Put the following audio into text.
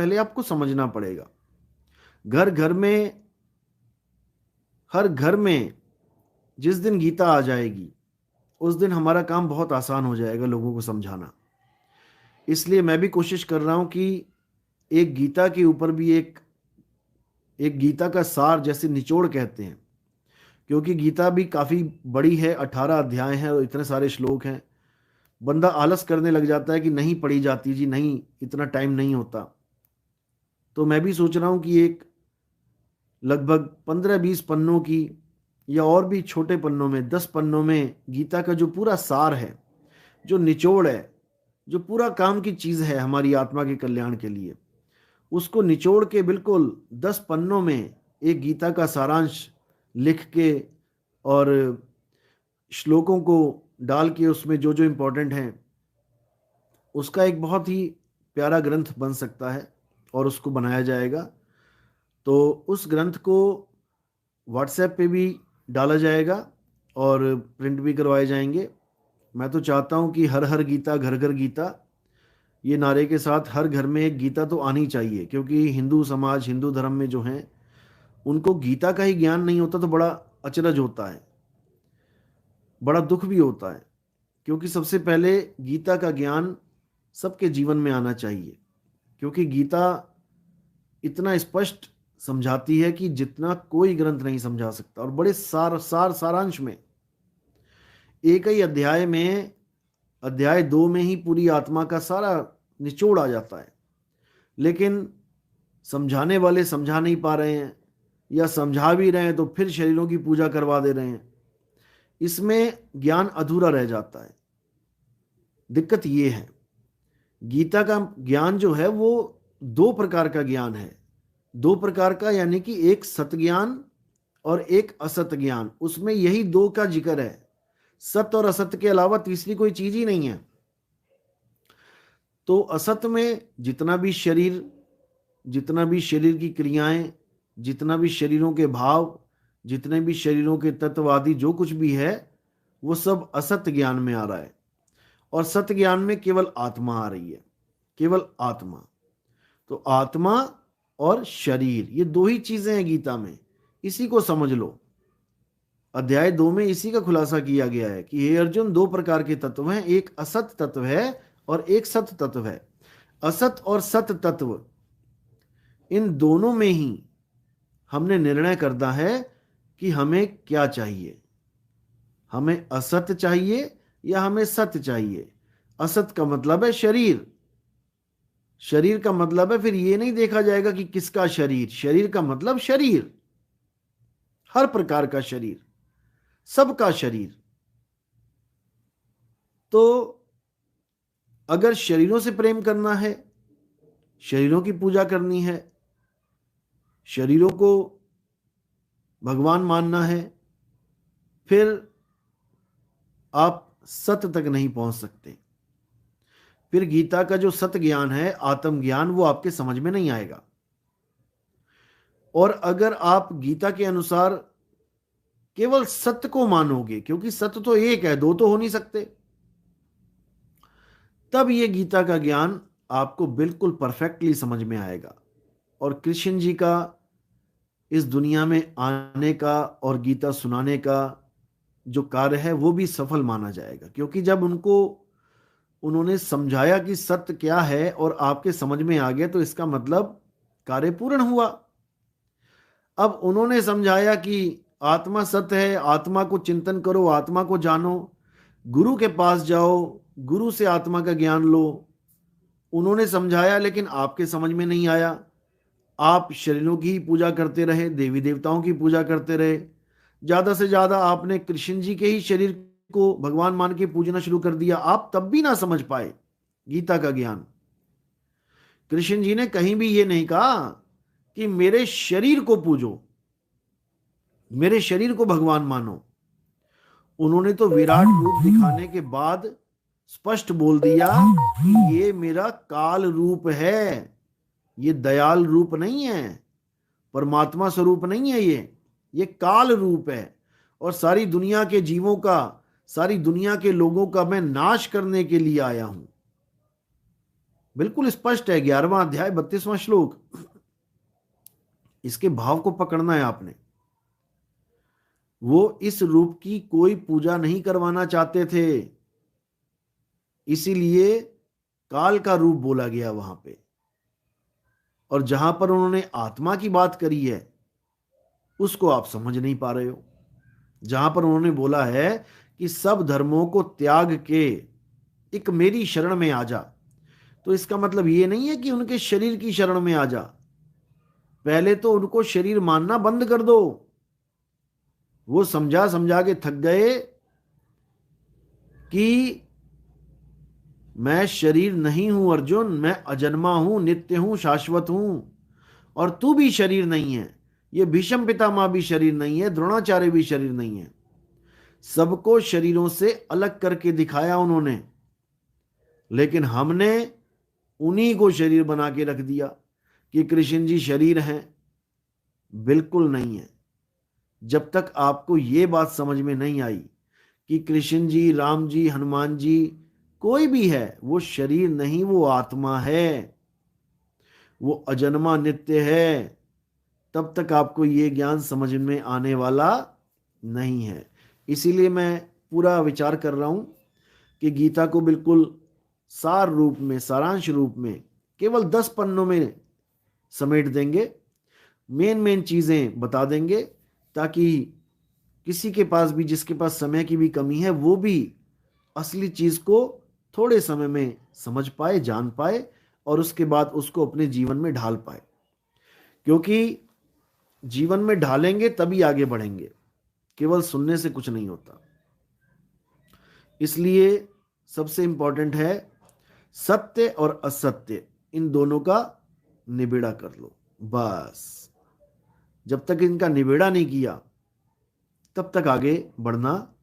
पहले आपको समझना पड़ेगा। घर घर में, हर घर में जिस दिन गीता आ जाएगी उस दिन हमारा काम बहुत आसान हो जाएगा लोगों को समझाना। इसलिए मैं भी कोशिश कर रहा हूं कि एक गीता के ऊपर भी एक एक गीता का सार, जैसे निचोड़ कहते हैं, क्योंकि गीता भी काफ़ी बड़ी है, 18 अध्याय हैं और इतने सारे श्लोक हैं। बंदा आलस करने लग जाता है कि नहीं पढ़ी जाती जी, नहीं इतना टाइम नहीं होता। तो मैं भी सोच रहा हूँ कि एक लगभग 15-20 पन्नों की, या और भी छोटे पन्नों में 10 पन्नों में गीता का जो पूरा सार है, जो निचोड़ है, जो पूरा काम की चीज़ है हमारी आत्मा के कल्याण के लिए, उसको निचोड़ के बिल्कुल 10 पन्नों में एक गीता का सारांश लिख के और श्लोकों को डाल के उसमें जो जो इम्पोर्टेंट हैं उसका एक बहुत ही प्यारा ग्रंथ बन सकता है और उसको बनाया जाएगा। तो उस ग्रंथ को व्हाट्सएप पे भी डाला जाएगा और प्रिंट भी करवाए जाएंगे। मैं तो चाहता हूँ कि हर हर गीता घर घर गीता, ये नारे के साथ हर घर में एक गीता तो आनी चाहिए, क्योंकि हिंदू समाज, हिंदू धर्म में जो हैं उनको गीता का ही ज्ञान नहीं होता तो बड़ा अचरज होता है, बड़ा दुख भी होता है। क्योंकि सबसे पहले गीता का ज्ञान सबके जीवन में आना चाहिए, क्योंकि गीता इतना स्पष्ट समझाती है कि जितना कोई ग्रंथ नहीं समझा सकता, और बड़े सारांश में, एक ही अध्याय में, अध्याय 2 में ही पूरी आत्मा का सारा निचोड़ आ जाता है। लेकिन समझाने वाले समझा नहीं पा रहे हैं, या समझा भी रहे हैं तो फिर शरीरों की पूजा करवा दे रहे हैं। इसमें ज्ञान अधूरा रह जाता है। दिक्कत ये है, गीता का ज्ञान जो है वो 2 प्रकार का ज्ञान है। 2 प्रकार का, यानी कि एक सत ज्ञान और एक असत ज्ञान। उसमें यही 2 का जिक्र है। सत्य और असत्य के अलावा तीसरी कोई चीज ही नहीं है। तो असत्य में जितना भी शरीर, जितना भी शरीर की क्रियाएं, जितना भी शरीरों के भाव, जितने भी शरीरों के तत्ववादी जो कुछ भी है, वो सब असत्य ज्ञान में आ रहा है। और सत्य ज्ञान में केवल आत्मा आ रही है, केवल आत्मा। तो आत्मा और शरीर, ये 2 ही चीजें हैं गीता में। इसी को समझ लो। अध्याय 2 में इसी का खुलासा किया गया है कि हे अर्जुन, 2 प्रकार के तत्व हैं, एक असत तत्व है और एक सत तत्व है। असत और सत तत्व, इन दोनों में ही हमने निर्णय करना है कि हमें क्या चाहिए। हमें असत चाहिए या हमें सत्य चाहिए। असत का मतलब है शरीर। शरीर का मतलब है, फिर ये नहीं देखा जाएगा कि किसका शरीर। शरीर का मतलब शरीर, हर प्रकार का शरीर, सबका शरीर। तो अगर शरीरों से प्रेम करना है, शरीरों की पूजा करनी है, शरीरों को भगवान मानना है, फिर आप सत्य तक नहीं पहुंच सकते। फिर गीता का जो सत्य ज्ञान है, आत्मज्ञान, वो आपके समझ में नहीं आएगा। और अगर आप गीता के अनुसार केवल सत्य को मानोगे, क्योंकि सत्य तो एक है, 2 तो हो नहीं सकते, तब ये गीता का ज्ञान आपको बिल्कुल परफेक्टली समझ में आएगा। और कृष्ण जी का इस दुनिया में आने का और गीता सुनाने का जो कार्य है वो भी सफल माना जाएगा, क्योंकि जब उन्होंने समझाया कि सत्य क्या है और आपके समझ में आ गया, तो इसका मतलब कार्य पूर्ण हुआ। अब उन्होंने समझाया कि आत्मा सत्य है, आत्मा को चिंतन करो, आत्मा को जानो, गुरु के पास जाओ, गुरु से आत्मा का ज्ञान लो। उन्होंने समझाया, लेकिन आपके समझ में नहीं आया। आप शरीरों की ही पूजा करते रहे, देवी देवताओं की पूजा करते रहे। ज्यादा से ज्यादा आपने कृष्ण जी के ही शरीर को भगवान मान के पूजना शुरू कर दिया। आप तब भी ना समझ पाए गीता का ज्ञान। कृष्ण जी ने कहीं भी ये नहीं कहा कि मेरे शरीर को पूजो, मेरे शरीर को भगवान मानो। उन्होंने तो विराट रूप दिखाने के बाद स्पष्ट बोल दिया कि ये मेरा काल रूप है, ये दयाल रूप नहीं है, परमात्मा स्वरूप नहीं है, ये काल रूप है। और सारी दुनिया के जीवों का, सारी दुनिया के लोगों का मैं नाश करने के लिए आया हूं। बिल्कुल स्पष्ट है, 11वां अध्याय 32वां श्लोक। इसके भाव को पकड़ना है आपने। वो इस रूप की कोई पूजा नहीं करवाना चाहते थे, इसीलिए काल का रूप बोला गया वहां पे। और जहां पर उन्होंने आत्मा की बात करी है उसको आप समझ नहीं पा रहे हो। जहां पर उन्होंने बोला है कि सब धर्मों को त्याग के एक मेरी शरण में आ जा, तो इसका मतलब ये नहीं है कि उनके शरीर की शरण में आ जा। पहले तो उनको शरीर मानना बंद कर दो। वो समझा समझा के थक गए कि मैं शरीर नहीं हूं अर्जुन, मैं अजन्मा हूं, नित्य हूं, शाश्वत हूं, और तू भी शरीर नहीं है। ये भीष्म पितामह भी शरीर नहीं है, द्रोणाचार्य भी शरीर नहीं है। सबको शरीरों से अलग करके दिखाया उन्होंने, लेकिन हमने उन्हीं को शरीर बना के रख दिया कि कृष्ण जी शरीर हैं। बिल्कुल नहीं है। जब तक आपको ये बात समझ में नहीं आई कि कृष्ण जी, राम जी, हनुमान जी, कोई भी है, वो शरीर नहीं, वो आत्मा है, वो अजन्मा नित्य है, तब तक आपको ये ज्ञान समझ में आने वाला नहीं है। इसीलिए मैं पूरा विचार कर रहा हूं कि गीता को बिल्कुल सार रूप में, सारांश रूप में केवल 10 पन्नों में समेट देंगे, मेन मेन चीजें बता देंगे, ताकि किसी के पास भी, जिसके पास समय की भी कमी है, वो भी असली चीज को थोड़े समय में समझ पाए, जान पाए, और उसके बाद उसको अपने जीवन में ढाल पाए। क्योंकि जीवन में ढालेंगे तभी आगे बढ़ेंगे, केवल सुनने से कुछ नहीं होता। इसलिए सबसे इंपॉर्टेंट है सत्य और असत्य, इन दोनों का निबेड़ा कर लो। बस जब तक इनका निबेड़ा नहीं किया तब तक आगे बढ़ना